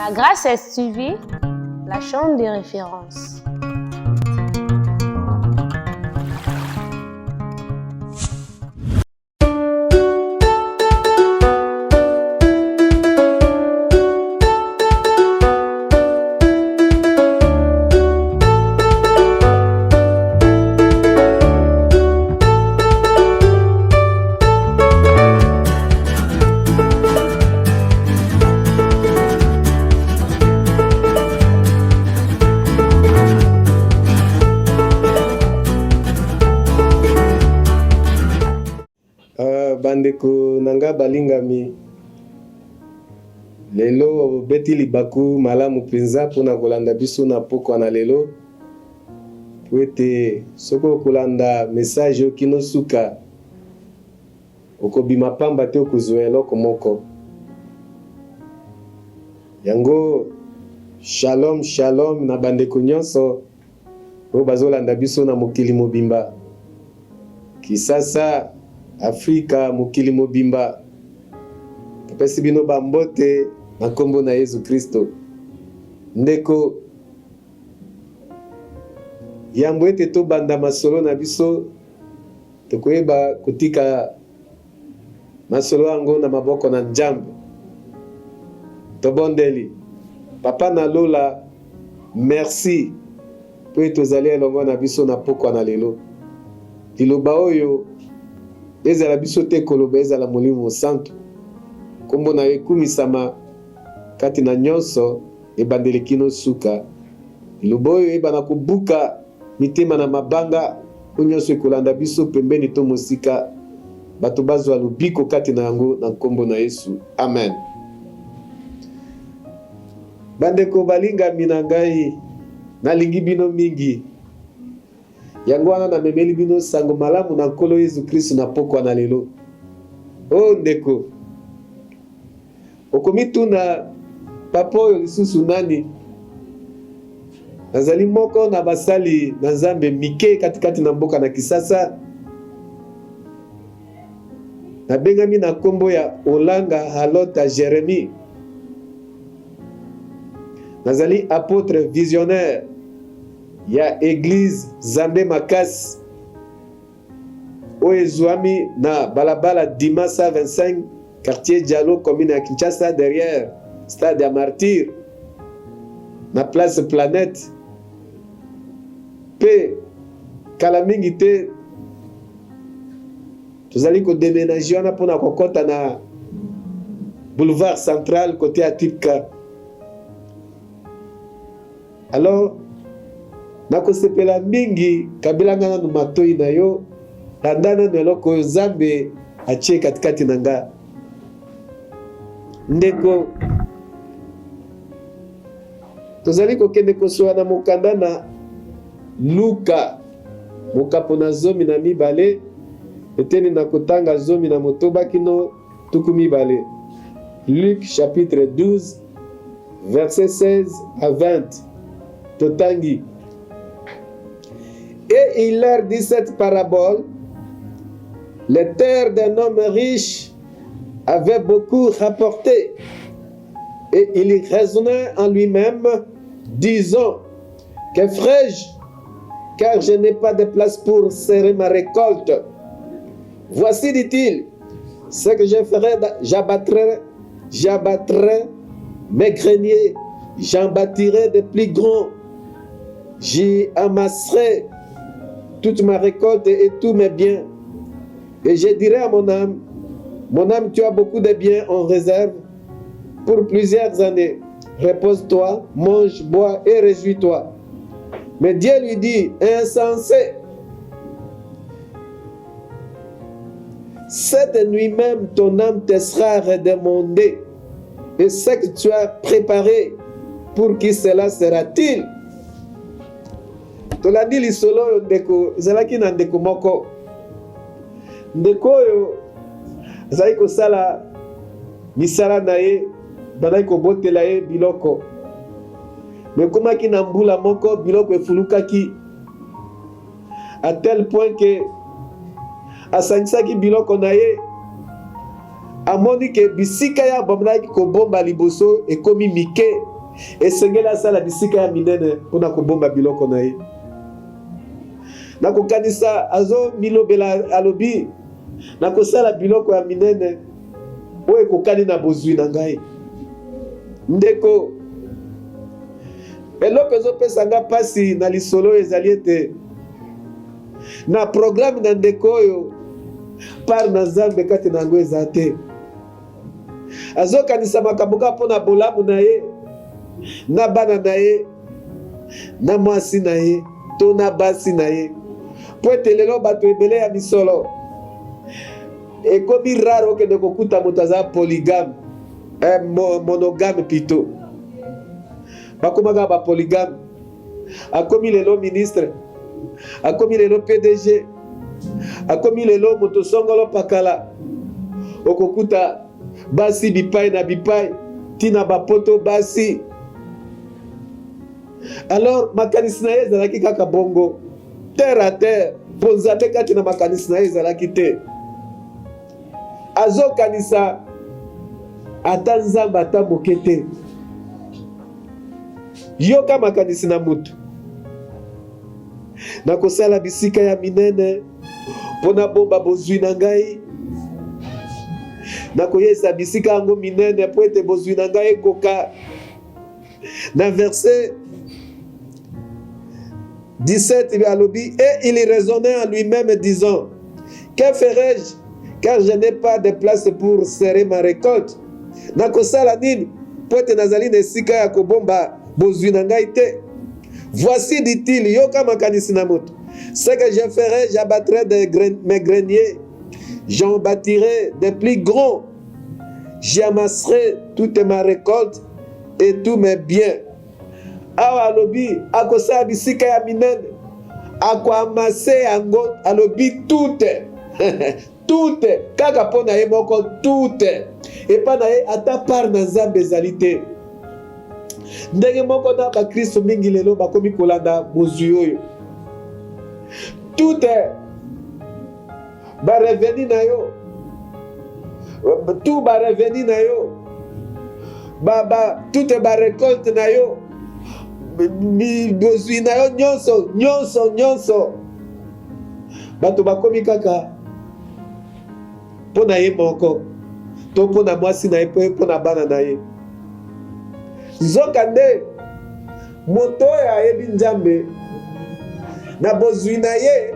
La grâce est suivie, la chambre de référence. Bandeko nanga balingami lelo beti libaku malamu penza pona kolanda biso na pokwa na lelo poete soko kolanda message okino suka okobima pamba te okozwa eloko moko yango shalom shalom na bandeko nyonso oyo bazolanda biso na mokili mobimba Kisasa Afrika mokili mobimba pesi bino bambote na kombo na Yesu Kristo ndeko yambo ete to banda masolo na biso tokoyeba kutika masolo yango na maboko na Nzambe tobondeli papa na lola merci po tozali elongo na biso na pokwa na lelo liloba oyo ezala biso te koloba ezala molimo santo kombo na ekumisama kati na nyonso ebandeli kino suka liloba oyo ebana kobuka mitema na mabanga nyonso ekolanda biso pembeni to mosika bato bazwa lobiko kati na yango na kombo na Yesu amen. Bandeko balingami na ngai nalingi bino mingi yango wana na memeli bino sango malamu na nkolo Yesu Kristo na pokwa na lelo o ndeko okomituna papa oyo lisusu nani nazali moko na basali na Nzambe mike katikati na mboka na Kisasa nabengami na kombo ya Olanga Halota Jeremy nazali apôtre visionnaire ya église Zambe Makasi oyo ezwami na balabala Dimasa 25 quartier Diallo commune ya Kinshasa derrière stade ya Martyr na place Planète pe kala mingi te tozali ko déménager wana pona kokota na boulevard central côté ya Tipka. Alors nakosepela mingi kabila ngana no matoi na yo landana no eloko oyo Nzambe atie katikati na nga ndeko tozali kokende kosoa na mokanda na Luka mokapo na 12 eteni na kotanga 10 kino tuku mibale. Luc chapitre 12 verset 16 à 20 totangi. Et il leur dit cette parabole: les terres d'un homme riche avaient beaucoup rapporté, et il raisonnait en lui-même, disant: que ferai-je, car je n'ai pas de place pour serrer ma récolte. Voici, dit-il, ce que je ferai: j'abattrai mes greniers, j'en bâtirai de plus grands, j'y amasserai toute ma récolte et tous mes biens. Et je dirai à mon âme: tu as beaucoup de biens en réserve pour plusieurs années. Repose-toi, mange, bois et réjouis-toi. Mais Dieu lui dit: insensé, cette nuit même ton âme te sera redemandée. Et ce que tu as préparé, pour qui cela sera-t-il? Tolandi lisolo yo ndeko ezalaki na ndeko moko ndeko oyo azali kosala misala na ye bandaki kobotela ye biloko mekomaki na mbula moko biloko efulukaki à tel point que asangisaki biloko na ye amoni ke bisika ya bandaki kobomba liboso ekomi mike esengeli asala bisika ya minene mpona kobomba biloko na ye. Nakokanisa azo milobela alobi nakosala biloko ya minene oyo ekokani na bozwi na ngai. Ndeko, eloko ezopesa nga pasi na lisolo ezali ete na programme na ndeko oyo par na Nzambe kati na yango eza te. Azokanisa makambo kaka mpona bolamu na ye, na bana na ye, na mwasi na ye, to na basi na ye. Po ete lelo bato ebele ya misolo ekomi rare okende kokuta moto aza polygame, monogame plutôt. Bakomaka ba polygame. Akomi lelo ministre, akomi lelo PDG, akomi lelo moto songolo pakala. Okokuta basi bipai na bipai, tina bapoto basi. Alors makanisi na ye ezalaki kaka bongo, terre à terre, po Nzambe kati na makanisi na ye ezalaki te. Azokanisa ata Nzambe ata moke te. Yoka makanisi na mutu. Nakosala bisika ya minene mpona bomba bozwi na ngai. Nakoyesa bisika yango minene po ete bozwi na ngai ekoka. Na verset 17 il alobi, et il raisonnait en lui-même disant, que ferai-je car je n'ai pas de place pour serrer ma récolte? Nakosala nini po ete nazali na esika ya kobomba bozwi na ngai te? Voici, dit-il, yoka makanisi na moto, ce que je ferai, j'abattrai mes greniers, j'en bâtirai des plus grands, j'amasserai toute ma récolte et tous mes biens. Awa alobi akosala bisika ya minene, akoamase yango, alobi toute toute kaka mpona ye moko toute, epa na ye ata par na Nzambe ezali te. Ndenge moko na bakristo mingi lelo bakomi kolanda bozwi oyo. Toute bareveni na yo, tout bareveni na yo, toute barekolte na yo, bozwi na yo nyonso bato bakomi kaka mpona ye moko, to mpona mwasi na ye, mpona bana na ye. Nzoka nde moto oyo ayebi Nzambe na bozwi na ye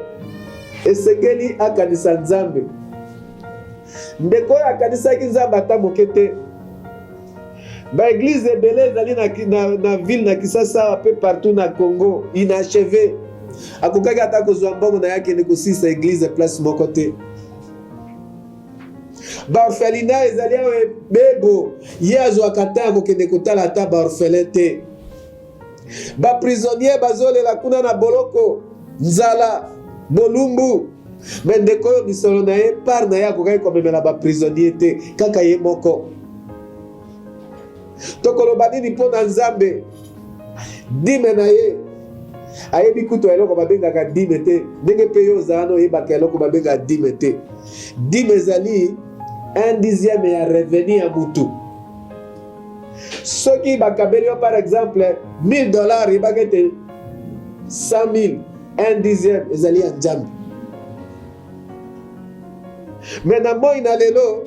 esengeli akanisa Nzambe. Ndeko oyo akanisaki Nzambe ata moke te. Baeglise ebele ezali na ville na Kisasa pe partout na Congo inachevé. Akokaki ata kozwa mbongo na yake ne kosisa eglise place moko te. Baorphelina ezali awa bebo ye azwaka ta kokende kotala ata baorphelin te. Baprisonnier bazolela kuna na boloko, nzala, bolumbu. Me ndeko oyo misolo na ye par na ye akokaki komemela baprisonnier te, kaka ye moko. Tokoloba nini mpona Nzambe? Dime na ye ayebi kutu eloko babengaka dime te, ndenge mpe yo ozala na oyebaka eloko babengaka dime te. Dime ezali 1/10 ya revenu ya mutu. Soki bakabeli yo par exemple $1000 yebaka ete 100,000, 1/10 ezali ya Nzambe. Me na moi na lelo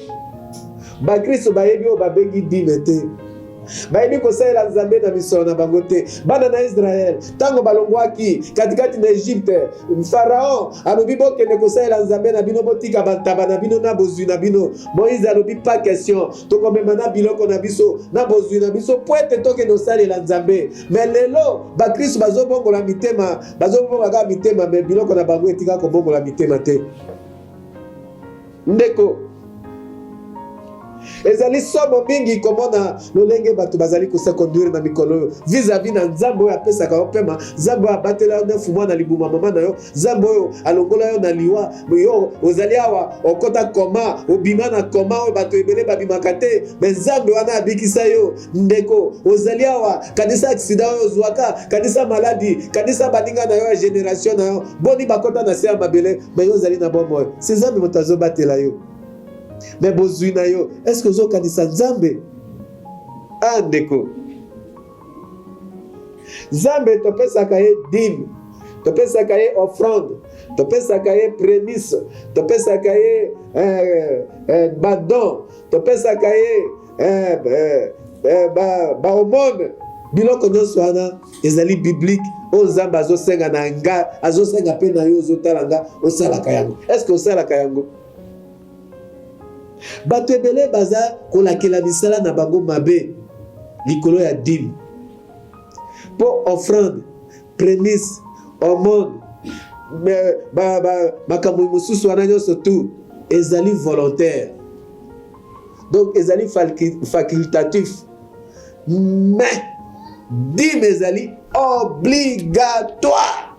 bakristo bayebi oyo babengi dime te. Bayebi kosalela Nzambe na misolo na bango te. Bana na Israel tango balongwaki katikati na Egypte, Pharaon alobi bokende kosalela Nzambe na bino, botika bantaba na bino na bozwi na bino. Moïse alobi pas question, tokomema na biloko na biso na bozwi na biso po ete tokende kosalela Nzambe. Me lelo bakristo bazobongola mitema, bazobongola mitema, me biloko na bango etika kobongola mitema te. Ndeko ezali somo mingi komona lolenge bato bazali kosa conduire na mikolo vis-à-vis na Nzambe oyo apesaka yo pema, Nzambe oyo abatela yo nefu mwana libuma mama na yo, Nzambe oyo alongola yo na liwa, yo ozali awa okota koma, obima na koma oyo bato ebele babimaka te, me Nzambe wana abikisa yo. Ndeko ozali awa kanisa accident oyo ozwaka, kanisa maladi, kanisa baninga na yo ya generation na yo boni bakota na se ya mabele, me yo ozali na bomoi, si Nzambe moto azobatela yo. Me bozwi na yo, est-ce que ozokanisa Nzambe? Ndeko Nzambe topesaka ye dîme, topesaka ye offrande, topesaka ye prémisse, topesaka ye badon, topesaka ye baomone. Biloko nyonso wana ezali biblique. O Nzambe azosenga na nga, azosenga pe na yo ozotala nga osalaka yango. Est-ce que osalaka yango? Bato ebele baza kolakela misala na bango mabe likolo ya dîme. Po offrande, prémisse, aumône, makambo mosusu wana nyonso tu ezali volontaire. Donc ezali facultatif. Mais dîme ezali obligatoire.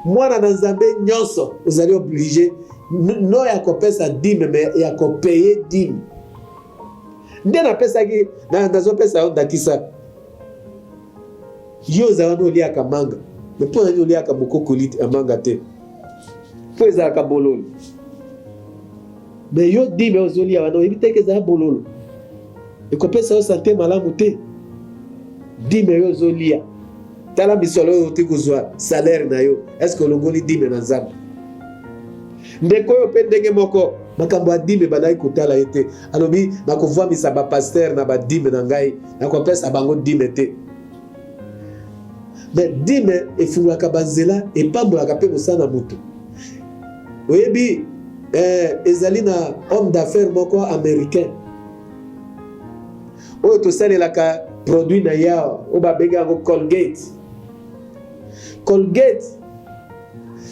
Mwana na Nzambe nyonso ozali obligé no ya kopesa dîme mais ya kopeye dîme. Nde napesaki nazopesa yo ndakisa yo ozala oliaka manga mais mpo nani oliaka mokokoli amanga te mpo ezalaka bololo. Mais yo dîme ozolia wana oyebi teke ezala bololo ekopesa yo sante malamu te. Dîme yo ozolia tala misolo oyo oti kozwa salaire na yo, est-ce que olongoli dîme na Nzambe? Ndeko oyo mpe ndenge moko makambo ya dîme bandaki kotala ye te, alobi nakovwamisa bapaster na badîme na ngai, nakopesa bango dîme te. Mais dîme efungolaka banzela epambolaka mpe mosala na moto. Oyebi ezali na homme d'affaires moko américain oyo tosalelaka produit na yao oyo babenga yango Colgate. Colgate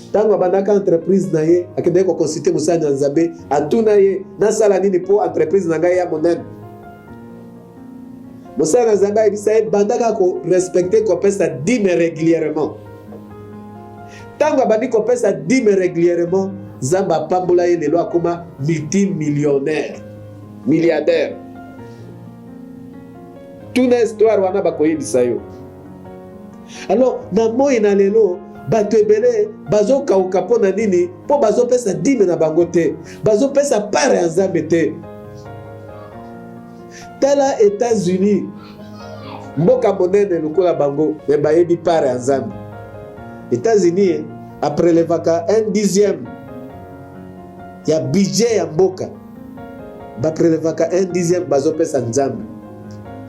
ntango abandaka entreprise na ye akendeki koconsulte mosala na Nzambe, atuna ye nasala nini mpo entreprise na ngai ya monene. Mosala na Nzambe ayebisa ye bandaka korespecte kopesa dîme régulièrement. Ntango abandi kopesa dîme régulièrement, Nzambe apambola ye lelo akoma multimillionnaire, milliardaire. Tuna histoire wana bakoyebisa yo. Alors na moi na lelo bato ebele bazokauka mpo na nini? Mpo bazopesa dîme na bango te, bazopesa part ya Nzambe te. Tala États-Unis, mboka monene lokola bango me bayebi part ya Nzambe. États-Unis aprelevaka 1/10 ya budget ya mboka, baprelevaka 1/10 bazopesa Nzambe.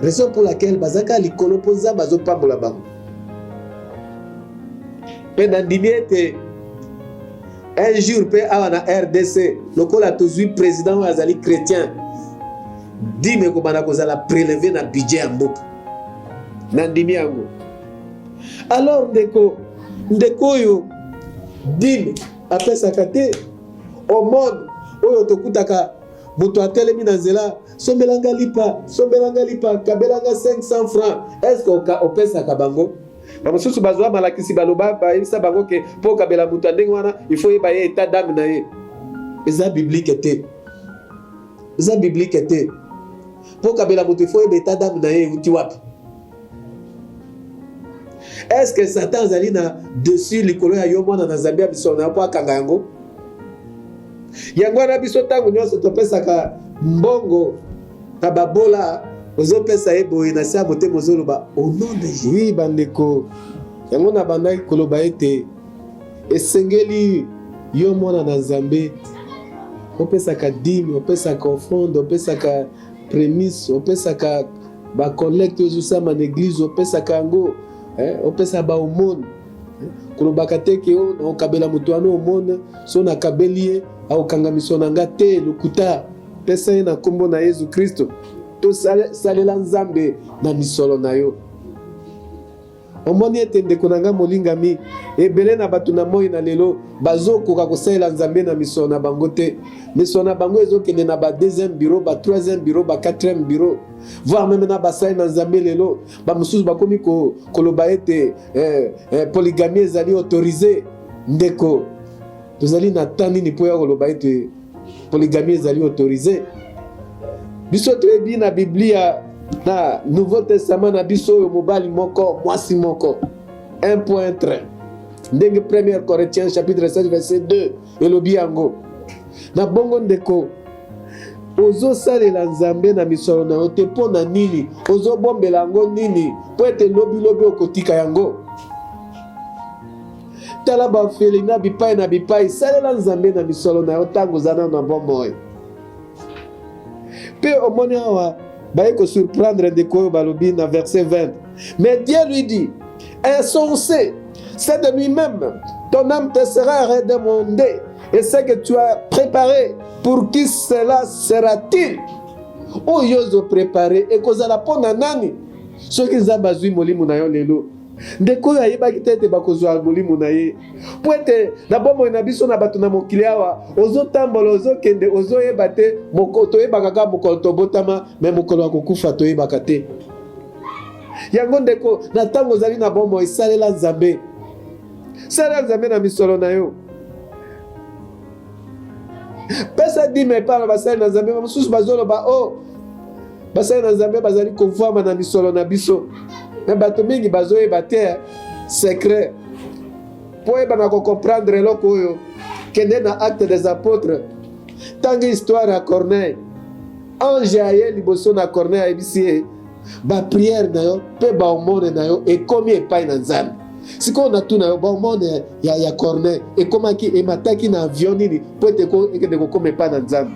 Raison pour laquelle bazaka likolo mpo Nzambe azopambola bango. Mpe nandimi ete un jour mpe awa na RDC lokola tozwi président oyo azali chrétien, dîme ekobanda kozala prélevé na budget ya mboka. Nandimi yango. Alors ndeko oyo dîme apesaka te. Aumône oyo tokutaka moto atelemi na nzela, sombelanga lipa kabelanga 500 francs, est-ce que opesaka bango? Bamosusu bazwa malakisi baloba bayebisa bango ke mpo kabela moto ya ndenge wana il faut yeba ye état d'âme na ye. Eza biblique te, eza biblique te. Mpo kabela moto il faut yeba état d'âme na ye euti wapi? Est-ce que Satan azali na dessus likolo ya yo mwana na Nzambe ya biso na mpo akanga yango? Yango wana biso ntango nyonso topesaka mbongo na babola ozopesa ye boye na sia motema ozoloba au nom de Jésus. Oui bandeko, yango na bandaki koloba ete esengeli yo mwana na Nzambe opesaka dîme, opesaka offrande, opesaka prémisse, opesaka bacollecte ozosama na église, opesaka yango opesa baomone. Kolobaka te ke okabela moto wana omone so nakabeli ye aokanga miso na nga te lokuta pesa ye na kombo na Yesu Kristo. Tosalela Nzambe na misolo na yo. Omoni ete ndeko na nga molingami ebele na bato na moi na lelo bazokoka kosalela Nzambe na misolo na bango te. Misolo na bango ezokende na ba 2e bureau, ba 3e bureau, ba 4e bureau, voire même na basali na Nzambe lelo bamosusu bakomi koloba ete polygamie ezali autorisé. Ndeko tozali na temps nini mpo ya koloba ete polygamie ezali autorisé? Biso toyebi na Biblia na Nouveau Testament na biso oyo mobali moko mwasi moko 1.3 ndenge 1 Corinthiens chapitre 7 verset 2 elobi yango. Na bongo ndeko ozo salela nzambe na misolo na yo te mpo na nini, ozo bombela yango nini po ete lobi okotika yango. Tala bafeli na bipai na bipai, salela nzambe na misolo na yo ntango oza na bomoi. Pe omoni awa baye ko surprendre ndeko oyo balobi na verset 20. Mais Dieu lui dit, insensé, c'est de lui-même, ton âme te sera redemandée, et ce que tu as préparé, pour qui cela sera-t-il? Oyo ozo préparé ekozala pona nani? Soki nzambe azwi molimo na yo lelo, ndeko oyo ayebaki te ete bakozwa molimo na ye po ete na bomoi na biso na bato na mokili awa ozotambola ozokende ozoyeba te toyebaka kaka mokolo tobotama me mokolo ya kokufa toyebaka te. Yango ndeko na ntango ozali na bomoi salela nzambe, salela nzambe na misolo na yo. Pesa dime epai na basali na nzambe mosusu bazoloba o basali na nzambe bazali kovwama na misolo na biso. Mais bato mingi bazoyeba te secret po yeba na comprendre eloko oyo. Kende na Acte des Apôtres, tangi histoire ya Corneille, ange aye liboso na Corneille ayebisi ye bapriere na yo mpe baomone na yo ekomi epai na nzambe. Sikoyo natuna yo baomone ya Corneille ekomaki emataki na avion nini po ete ekende kokoma epai na nzambe.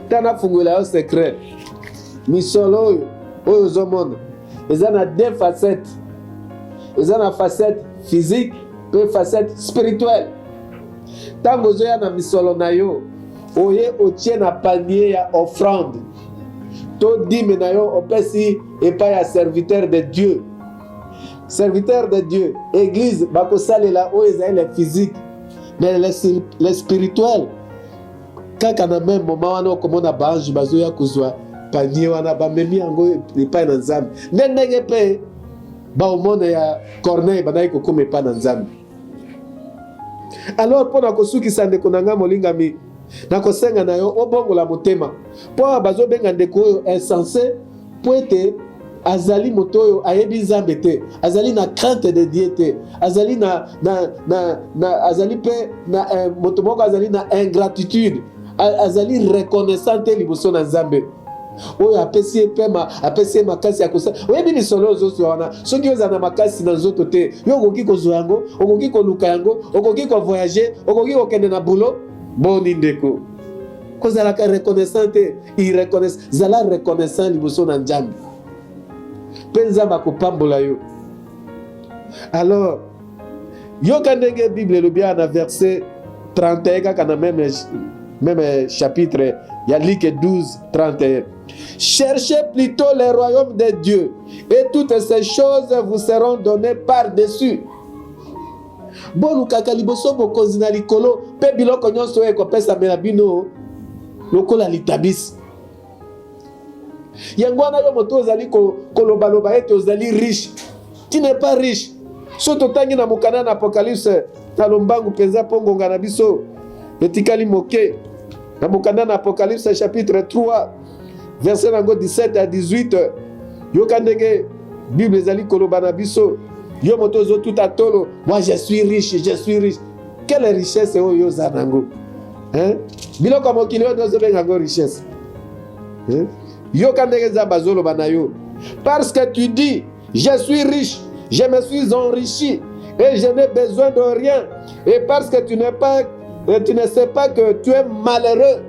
Tana fungola yo secret misolo oyo ozomona eza na deux facettes. Eza na facette physique pe facette spirituelle. Tango ozoya na misolo na yo oye otie na panier ya offrande to dime na yo opesi epai ya serviteur de Dieu. Serviteur de Dieu, église bakosalela oyo ezali le physique mais le spirituel kaka na même moment wana okomona baange bazoya kozwa panier wana bamemi yango epai na nzambe ndenge mpe baomone ya Corneille banaki kokoma epai na nzambe. Alors mpo na kosukisa ndeko na nga molingami nakosenga na yo obongola motema mpo bazobenga ndeko oyo insensé po ete azali moto oyo ayebi nzambe te, azali na crainte de Dieu te, azali azali mpe na moto moko azali na ingratitude, azali reconnaissant te liboso na nzambe oyo apesi ye makasi ya kosala. Oyebi misolo ozozwa wana soki oza na makasi na nzoto te yo okoki kozwa yango, okoki koluka yango, okoki kovoyager, okoki kokende na boulot. Boni ndeko kozalaka reconnaissant te, zala reconnaissant liboso na nzambe mpe nzambe akopambola yo. Alors yoka ndenge Bible elobi na verset 31 kaka na même chapitre ya Luc 12:31. Cherchez plutôt le royaume de Dieu et toutes ces choses vous seront données par-dessus. Bolukaka liboso bokonzi na likolo mpe biloko nyonso oyo ekopesamela bino lokola litabisi. Yango wana yo moto ozali kolobaloba ete ozali riche. Tu n'es pas riche. So totangi na mokanda na Apocalypse na lombangu mpenza mpo ngonga na biso etikali moke na mokanda na Apocalypse chapitre 3 verset nango 17 à 18. Yoka ndenge Bible ezali koloba na biso yo moto ozo tout atolo, moi je suis riche, je suis riche. Quelle richesse oyo oza nango? Biloko mokili oyo ozo benga ngo richesse. Yoka ndenge nzambe azoloba na yo. Parce que tu dis, je suis riche, je me suis enrichi et je n'ai besoin de rien. Et parce que tu ne sais pas que tu es malheureux.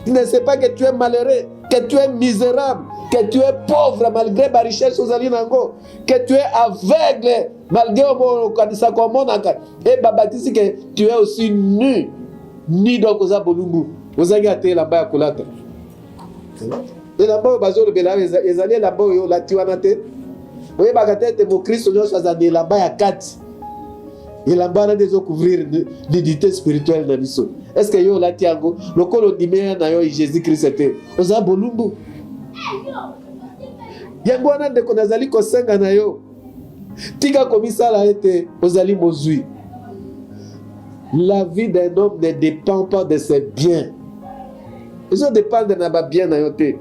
Tu ne sais pas que tu es malheureux, que tu es misérable, que tu es pauvre malgré ma richesse ozali nango, que tu es aveugle malgré okanisa komonaka et babatisi que tu es aussi nu. Ni donc oza bolumbu ozangi ate elamba ya kolata. Elamba oyo bazolobela ezali elamba oyo olati wana te oyebaka te ete mokristo nyonso aza na elamba ya kati. Elamba wana nde ezocouvrir nudité spirituelle na biso. Est-ce que yo olati yango lokola ondimea na yo Jésus Christ te oza bolumbu? Yango wana ndeko nazali kosenga na yo tika komisala ete ozali mozwi. La vie d'un homme ne dépend pas de ses biens. Ezo dépendre na ba bien na yo te.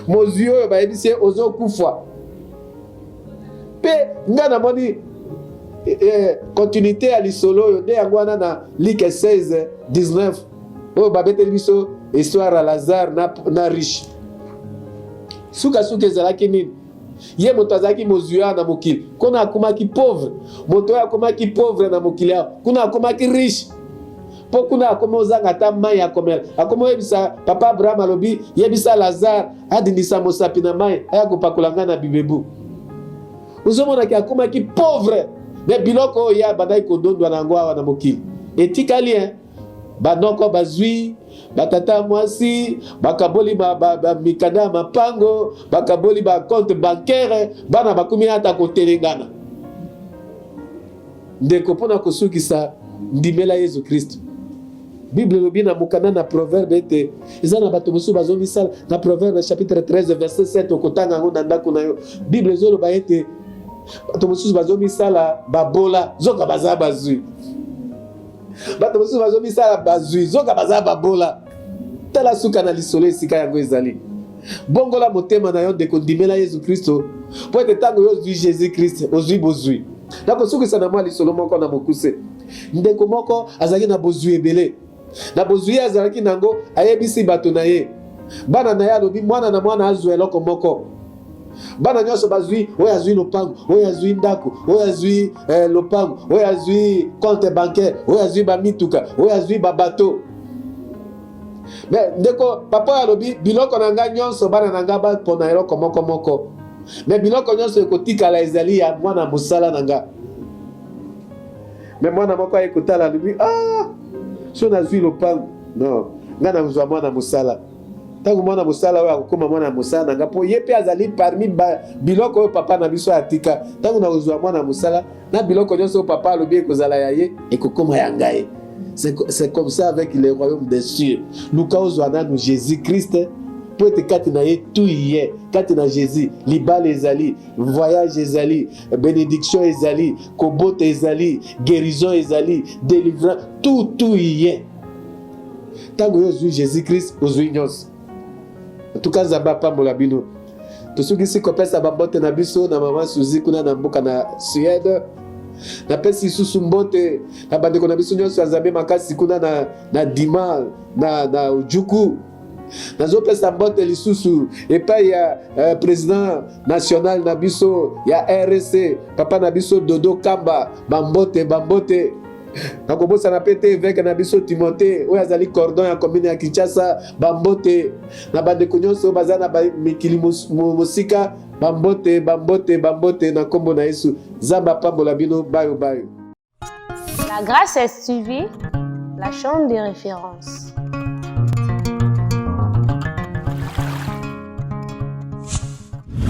Mozwi oyo bayebisi ozokufa. Pe nga na moni continuité à l'isolo nde yango wana na Luc 16:19 oyo babeteli biso histoire ya Lazare na riche. Suka ezalaki nini? Ye moto azalaki mozuya na mokili, kuna akomaki pauvre. Moto oyo akomaki pauvre na mokili awa, kuna akomaki riche. Po kuna akoma ozanga ata mai ya komela. Akoma oyebisa papa Abraham alobi yebisa Lazare adindisa mosapi na mai aya kopakola nga na bibebu. Ozomonaki akomaki pauvre. Me biloko oyo ya bandaki kodondwa na yango awa na mokili. Etikali banoko bazwi batata mwasi bakaboli mikanda ya mapango bakaboli compte bancaire bana bakomi ata kotelengana. Ndeko mpona kosukisa ndimela Yesu Kristo. Bible lobi na mukanda na proverbe ete eza na bato mosusu bazomisala na proverbe chapitre 13 verset 7 okotanga yango na ndako na yo. Bible ezoloba ete bato mosusu bazomisala babola zoka baza bazwi. Bato mosusu bazomisala bazwi zoka baza babola. Tala suka na lisolo esika yango ezali. Bongola motema na yo ndeko ndimela Yesu Kristo po ete ntango yo ozwi Jésus Christ ozwi bozwi. Nakosukisa na mwa lisolo moko na mokuse. Ndeko moko azalaki na bozwi ebele. Na bozwi azalaki nango ayebisi bato na ye. Bana na ye alobi mwana na mwana azwa eloko moko. Bana nyonso bazwi oyo azwi lopango, oyo azwi ndako, oyo azwi lopango, oyo azwi compte bancaire, oyo azwi bamituka, oyo azwi babato. Mais ndeko papa alobi biloko na nga nyonso bana na nga bapona eloko moko moko. Mais biloko nyonso ekotikala ezali ya mwana mosala na nga. Mais mwana moko ayekotala alobi so nazwi lopango non nga nazwa mwana mosala. Tango mwana mosala oyo akokoma mwana mosala na nga po ye pe azali parmi biloko oyo papa na biso atika. Tango nazwa mwana mosala na biloko nyonso papa alobi ekozala ya ye ekokoma ya ngai. C'est comme ça avec le royaume des cieux. Luka ozwa nanu Jésus Christ po ete kati na ye tout ye kati na Jésus libala ezali, voyage ezali, bénédiction ezali, kobota ezali, guérison ezali, délivrance tout ye. Tango yo ozwi Jésus Christ ozwi nyonso. En tout cas nzambe apambola bino. Tosukisi kopesa bambote na biso na mama Suzy kuna na mboka na Suède. Napesi susu mbote na bandeko na biso nyonso nzambe makasi kuna na Dima na Ujuku. Nazopesa mbote lisusu epai ya président national na biso ya RC papa na biso Dodo Kamba bambote. Nakobosa na pete évêque na biso Timothée oyo azali cordon ya commune ya Kinshasa bambote na bandeko nyonso baza na mikili mosika bambote na kombo na Yesu. Zamba pambola bino bayo. La grâce STV, la chaîne des références.